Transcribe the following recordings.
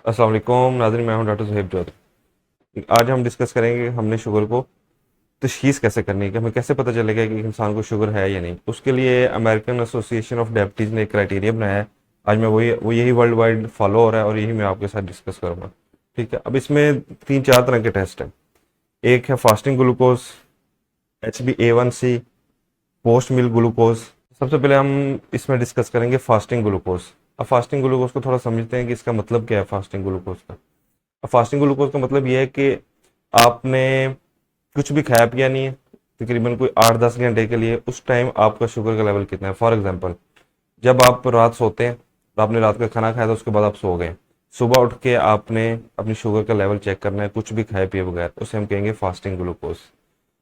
अस्सलाम वालेकुम नाज़रीन, मैं हूं डॉक्टर सुहेब चौधरी। आज हम डिस्कस करेंगे हमने शुगर को तशख़ीस कैसे करनी है, कि हमें कैसे पता चलेगा कि इंसान को शुगर है या नहीं। उसके लिए अमेरिकन एसोसिएशन ऑफ डायबिटीज़ ने एक क्राइटेरिया बनाया है। आज मैं वो यही वर्ल्ड वाइड फॉलो हो रहा है और यही मैं आपके साथ डिस्कस करूँगा। ठीक है, अब इसमें 3-4 तरह के टेस्ट हैं। एक है fasting glucose, HbA1c, post meal glucose. सबसे पहले हम इसमें डिस्कस करेंगे फास्टिंग ग्लूकोज। अब फास्टिंग ग्लूकोज को थोड़ा समझते हैं कि इसका मतलब क्या है फास्टिंग ग्लूकोज का। अब फास्टिंग ग्लूकोज का मतलब यह है कि आपने कुछ भी खाया पिया नहीं है तकरीबन कोई 8-10 घंटे के लिए, उस टाइम आपका शुगर का लेवल कितना है। फॉर एग्जांपल, जब आप रात सोते हैं तो आपने रात का खाना खाया था, उसके बाद आप सो गए, सुबह उठ के आपने अपनी शुगर का लेवल चेक करना है कुछ भी खाए पिए बगैर, उसे हम कहेंगे फास्टिंग ग्लूकोज।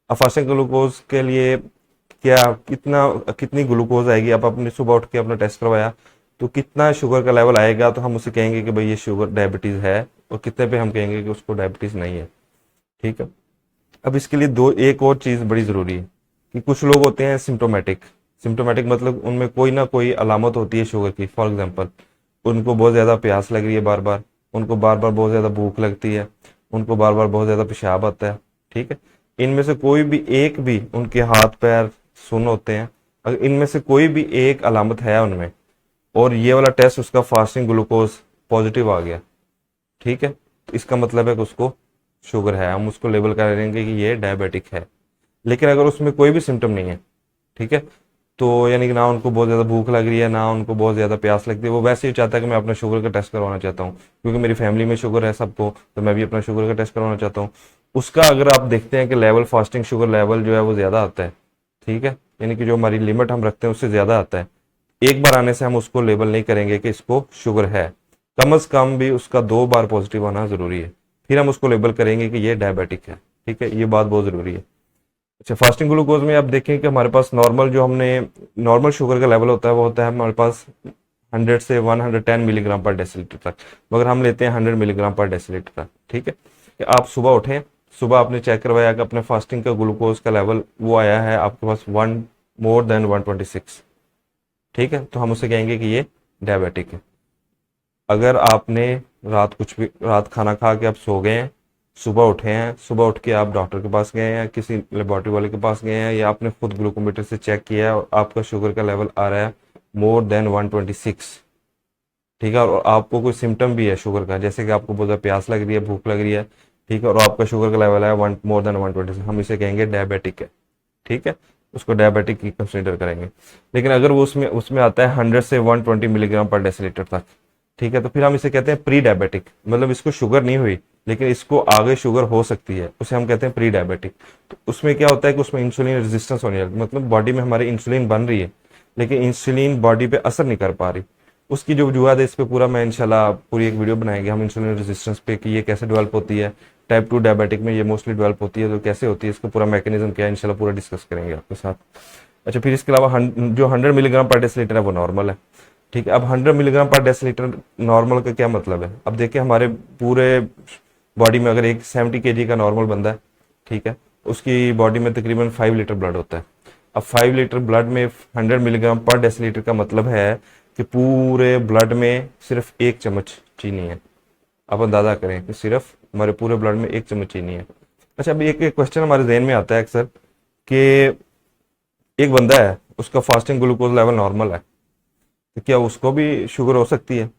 अब फास्टिंग ग्लूकोज के लिए क्या कितनी ग्लूकोज आएगी, आप अपने सुबह उठ के अपना टेस्ट करवाया तो कितना शुगर का लेवल आएगा, तो हम उसे कहेंगे कि भाई ये शुगर डायबिटीज़ है, और कितने पे हम कहेंगे कि उसको डायबिटीज़ नहीं है। ठीक है, अब इसके लिए एक और चीज़ बड़ी ज़रूरी है कि कुछ लोग होते हैं सिम्टोमेटिक। सिम्टोमेटिक मतलब उनमें कोई ना कोई अलामत होती है शुगर की। फॉर एग्जांपल, उनको बहुत ज़्यादा प्यास लग रही है बार बार, उनको बार बार बहुत ज़्यादा भूख लगती है, उनको बार बार बहुत ज़्यादा पेशाब आता है। ठीक है, इनमें से कोई भी एक भी, उनके हाथ पैर सुन्न होते हैं, अगर इनमें से कोई भी एक अलामत है उनमें और ये वाला टेस्ट उसका फास्टिंग ग्लूकोज पॉजिटिव आ गया, ठीक है, तो इसका मतलब है कि उसको शुगर है, हम उसको लेबल करेंगे कि ये डायबिटिक है। लेकिन अगर उसमें कोई भी सिम्टम नहीं है, ठीक है, तो यानी कि ना उनको बहुत ज़्यादा भूख लग रही है, ना उनको बहुत ज़्यादा प्यास लगती है, वो वैसे ही चाहता है कि मैं अपना शुगर का टेस्ट करवाना चाहता हूँ क्योंकि मेरी फैमिली में शुगर है सबको, तो मैं भी अपना शुगर का टेस्ट करवाना चाहता हूँ। उसका अगर आप देखते हैं कि लेवल, फास्टिंग शुगर लेवल जो है वो ज़्यादा आता है, ठीक है, यानी कि जो हमारी लिमिट हम रखते हैं उससे ज़्यादा आता है, एक बार आने से हम उसको लेबल नहीं करेंगे कि इसको शुगर है। कम से कम भी उसका 2 बार पॉजिटिव आना ज़रूरी है, फिर हम उसको लेबल करेंगे कि ये डायबिटिक है। ठीक है, ये बात बहुत ज़रूरी है। अच्छा, फास्टिंग ग्लूकोज में आप देखें कि हमारे पास नॉर्मल, जो हमने नॉर्मल शुगर का लेवल होता है वो होता है हमारे पास 100 से 110 मिलीग्राम पर डेसीलीटर तक, मगर हम लेते हैं 100 मिलीग्राम पर डेसीलीटर तक। ठीक है, कि आप सुबह उठें, सुबह आपने चेक करवाया कि अपने फास्टिंग का ग्लूकोज का लेवल वो आया है आपके पास 1 more than 126। ठीक है, तो हम उसे कहेंगे कि ये डायबिटिक है। अगर आपने रात खाना खा के आप सो गए हैं, सुबह उठे हैं, सुबह उठ के आप डॉक्टर के पास गए हैं या किसी लेबोरेटरी वाले के पास गए हैं, या आपने खुद ग्लूकोमीटर से चेक किया है और आपका शुगर का लेवल आ रहा है more than 126, ठीक है, और आपको कोई सिम्टम भी है शुगर का, जैसे कि आपको बहुत ज़्यादा प्यास लग रही है, भूख लग रही है, ठीक है, और आपका शुगर का लेवल है 1 more than 126, हम इसे कहेंगे डायबिटिक है। ठीक है, उसको डायबिटिक की कंसिडर करेंगे। लेकिन अगर वो उसमें उसमें आता है 100 से 120 मिलीग्राम पर डेसीलीटर तक, ठीक है, तो फिर हम इसे कहते हैं प्री डायबिटिक, मतलब इसको शुगर नहीं हुई लेकिन इसको आगे शुगर हो सकती है, उसे हम कहते हैं प्री डायबिटिक। तो उसमें क्या होता है कि उसमें इंसुलिन रेजिस्टेंस होने लगती है, मतलब बॉडी में हमारी इंसुलिन बन रही है लेकिन इंसुलिन बॉडी पे असर नहीं कर पा रही। उसकी जो वजूहत है, इस पे पूरा मैं इंशाल्लाह पूरी एक वीडियो बनाएंगे हम इंसुलिन रेजिस्टेंस पे, कि ये कैसे डेवलप होती है, टाइप 2 डायबिटिक में ये मोस्टली डेवलप होती है, तो कैसे होती है, इसका पूरा मैकेनिज्म क्या है, इंशाल्लाह पूरा डिस्कस करेंगे आपके साथ। अच्छा, फिर इसके अलावा जो 100 मिलीग्राम पर डेसीलीटर है वो नॉर्मल है। ठीक है, अब 100 मिलीग्राम पर डेसीलीटर नॉर्मल का क्या मतलब है। अब देखिए, हमारे पूरे बॉडी में अगर एक 70 kg का नॉर्मल बंदा है, ठीक है, उसकी बॉडी में तकरीबन 5 लीटर ब्लड होता है। अब 5 लीटर ब्लड में 100 मिलीग्राम पर डेसीलीटर का मतलब है कि पूरे ब्लड में सिर्फ 1 चम्मच चीनी है। आप अंदाजा करें कि सिर्फ हमारे पूरे ब्लड में 1 चम्मच चीनी है। अच्छा, अभी एक क्वेश्चन हमारे जहन में आता है अक्सर कि एक बंदा है, उसका फास्टिंग ग्लूकोज लेवल नॉर्मल है, तो क्या उसको भी शुगर हो सकती है।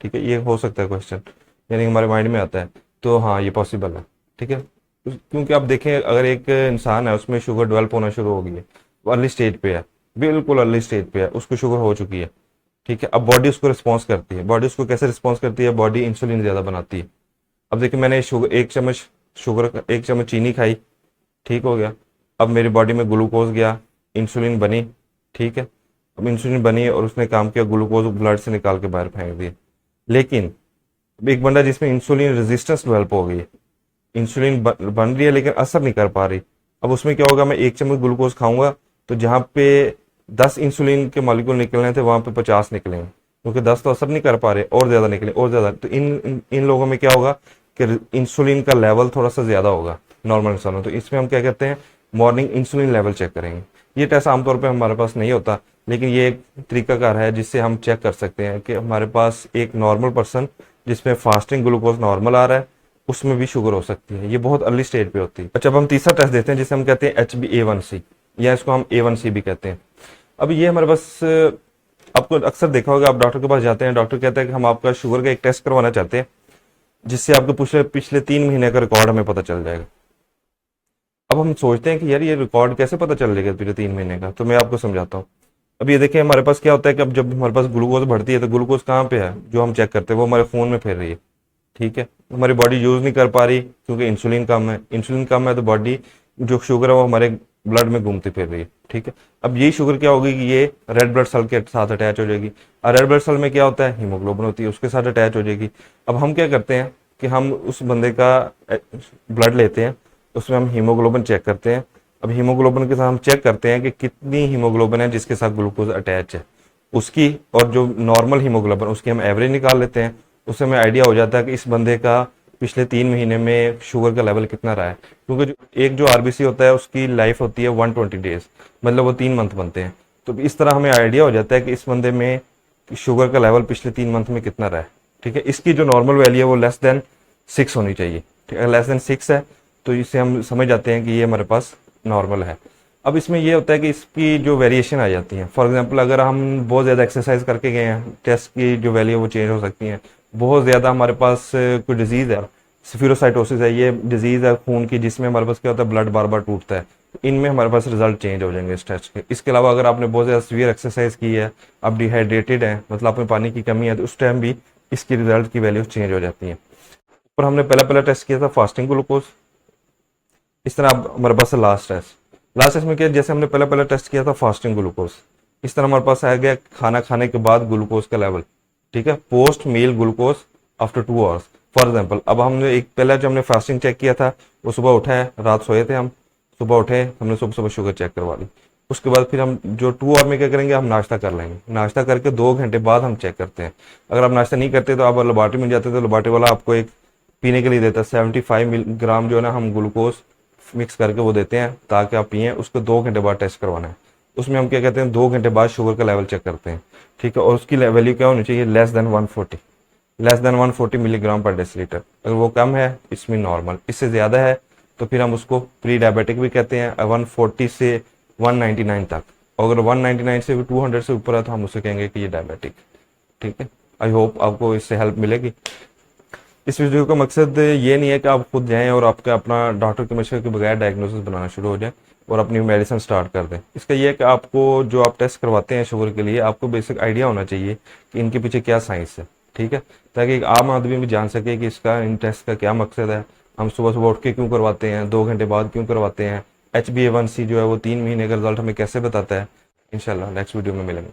ठीक है, ये हो सकता है क्वेश्चन, यानी हमारे माइंड में आता है, तो हाँ ये पॉसिबल है। ठीक है, क्योंकि आप देखें, अगर एक इंसान है उसमें शुगर डेवलप होना शुरू हो गई है, वो अर्ली स्टेज पे है, बिल्कुल अर्ली स्टेज पे है, उसको शुगर हो चुकी है। ठीक है, अब बॉडी उसको रिस्पॉन्स करती है, बॉडी उसको कैसे रिस्पॉन्स करती है, बॉडी इंसुलिन ज़्यादा बनाती है। अब देखिए, मैंने शुगर 1 चम्मच चीनी खाई, ठीक हो गया, अब मेरी बॉडी में ग्लूकोज गया, इंसुलिन बनी, ठीक है, अब इंसुलिन बनी और उसने काम किया, ग्लूकोज ब्लड से निकाल के बाहर फेंक दिया। लेकिन एक बंदा जिसमें इंसुलिन रेजिस्टेंस डेवलप हो गई है, इंसुलिन बन रही है लेकिन असर नहीं कर पा रही, अब उसमें क्या होगा, मैं 1 चम्मच ग्लूकोज खाऊंगा तो जहाँ पे 10 इंसुलिन के मॉलिक्यूल निकलने थे वहां पे 50 निकलेंगे, क्योंकि 10 तो असर नहीं कर पा रहे, और ज्यादा निकले और ज्यादा, तो इन लोगों में क्या होगा कि इंसुलिन का लेवल थोड़ा सा ज्यादा होगा नॉर्मल इंसानों। तो इसमें हम क्या कहते हैं, मॉर्निंग इंसुलिन लेवल चेक करेंगे। ये टेस्ट आमतौर पर हमारे पास नहीं होता, लेकिन ये एक तरीकाकार है जिससे हम चेक कर सकते हैं कि हमारे पास एक नॉर्मल पर्सन जिसमें फास्टिंग ग्लूकोज नॉर्मल आ रहा है, उसमें भी शुगर हो सकती है। ये बहुत अर्ली स्टेज पे होती है। अच्छा, अब हम तीसरा टेस्ट देते हैं जिसे हम कहते हैं HbA1c, या इसको हम A1c भी कहते हैं। अब ये हमारे पास आपको अक्सर देखा होगा, आप डॉक्टर के पास जाते हैं, डॉक्टर कहता है कि हम आपका शुगर का एक टेस्ट करवाना चाहते हैं जिससे आपके पिछले पिछले 3 महीने का रिकॉर्ड हमें पता चल जाएगा। अब हम सोचते हैं कि यार ये रिकॉर्ड कैसे पता चल जाएगा पिछले 3 महीने का, तो मैं आपको समझाता हूँ। अब ये देखिए, हमारे पास क्या होता है कि अब जब हमारे पास ग्लूकोज बढ़ती है तो ग्लूकोज कहाँ पे है जो हम चेक करते हैं, वो हमारे खून में फिर रही है। ठीक है, हमारी बॉडी यूज नहीं कर पा रही क्योंकि इंसुलिन कम है। इंसुलिन कम है तो बॉडी जो शुगर है वो हमारे ब्लड में घूमती फिर रही है। ठीक है, अब यही शुगर क्या होगी कि ये रेड ब्लड सेल के साथ अटैच हो जाएगी, और रेड ब्लड सेल में क्या होता है, हीमोग्लोबिन होती है, उसके साथ अटैच हो जाएगी। अब हम क्या करते हैं कि हम उस बंदे का ब्लड लेते हैं, उसमें हम हीमोग्लोबिन चेक करते हैं। अब हीमोग्लोबिन के साथ हम चेक करते हैं कि कितनी हीमोग्लोबिन है जिसके साथ ग्लूकोज अटैच है उसकी, और जो नॉर्मल हीमोग्लोबिन उसकी हम एवरेज निकाल लेते हैं। उससे हमें आइडिया हो जाता है कि इस बंदे का पिछले 3 महीने में शुगर का लेवल कितना रहा है, क्योंकि एक जो आरबीसी होता है उसकी लाइफ होती है 120 डेज, मतलब वो 3 मंथ बनते हैं। तो इस तरह हमें आइडिया हो जाता है कि इस बंदे में शुगर का लेवल पिछले 3 मंथ में कितना रहा है। ठीक है, इसकी जो नॉर्मल वैल्यू है वो लेस देन 6 होनी चाहिए। ठीक है, लेस देन 6 है तो इससे हम समझ जाते हैं कि ये हमारे पास नॉर्मल है। अब इसमें ये होता है कि इसकी जो वेरिएशन आ जाती है। फॉर एग्जांपल, अगर हम बहुत ज़्यादा एक्सरसाइज करके गए हैं, टेस्ट की जो वैल्यू है वो चेंज हो सकती है। बहुत ज़्यादा हमारे पास कोई डिजीज़ है, स्फीरोसाइटोसिस है, ये डिजीज़ है खून की, जिसमें हमारे पास क्या होता है, ब्लड बार बार टूटता है। इनमें हमारे पास रिजल्ट चेंज हो जाएंगे इस टेस्ट के। इसके अलावा अगर आपने बहुत ज़्यादा सीवियर एक्सरसाइज की है, आप डिहाइड्रेटेड हैं, मतलब आप में पानी की कमी है, तो उस टाइम भी इसकी रिजल्ट की वैल्यू चेंज हो जाती है। पर हमने पहला पहला टेस्ट किया था फास्टिंग ग्लूकोज। इस तरह अब हमारे पास लास्ट टेस्ट, लास्ट टेस्ट में क्या, जैसे हमने पहला पहला टेस्ट किया था फास्टिंग ग्लूकोज, इस तरह हमारे पास आ गया खाना खाने के बाद ग्लूकोज का लेवल। ठीक है, post meal glucose after 2 hours. For example, अब हमने एक पहले जो हमने फास्टिंग चेक किया था, वो सुबह उठे, रात सोए थे हम, सुबह उठे, हमने सुबह सुबह शुगर चेक करवा ली। उसके बाद फिर हम जो 2 आवर में क्या करेंगे, हम नाश्ता कर लेंगे। नाश्ता करके 2 घंटे बाद हम चेक करते हैं। अगर आप नाश्ता नहीं करते तो आप लेबोरेटरी में जाते, तो लेबोरेटरी वाला आपको एक पीने के लिए देता है 75 मिलीग्राम जो है ना, हम ग्लूकोज मिक्स करके वो देते हैं ताकि आप पिए। उसको 2 घंटे बाद टेस्ट करवाना है। उसमें हम क्या कहते हैं, 2 घंटे बाद शुगर का लेवल चेक करते हैं। ठीक है, और उसकी वैल्यू क्या होनी चाहिए, less than 140, less than 140 milligram पर डेसीलीटर। अगर वो कम है इसमें नॉर्मल, इससे ज़्यादा है तो फिर हम उसको प्री डायबिटिक भी कहते हैं। 140 से 199 तक, अगर 199 से 200 से ऊपर है तो हम उसे कहेंगे कि ये डायबिटिक। ठीक है, आई होप आपको इससे हेल्प मिलेगी। इस वीडियो का मकसद ये नहीं है कि आप खुद जाएं और आपका अपना डॉक्टर के मशवरे के बगैर डायग्नोसिस बनाना शुरू हो जाए और अपनी मेडिसिन स्टार्ट कर दें। इसका ये है कि आपको जो आप टेस्ट करवाते हैं शुगर के लिए, आपको बेसिक आइडिया होना चाहिए कि इनके पीछे क्या साइंस है। ठीक है, ताकि एक आम आदमी भी जान सके कि इसका इन टेस्ट का क्या मकसद है, हम सुबह सुबह उठ के क्यों करवाते हैं, 2 घंटे बाद क्यों करवाते हैं, HbA1c जो है वो 3 महीने का रिजल्ट हमें कैसे बताता है। इंशाल्लाह नेक्स्ट वीडियो में मिलेंगे।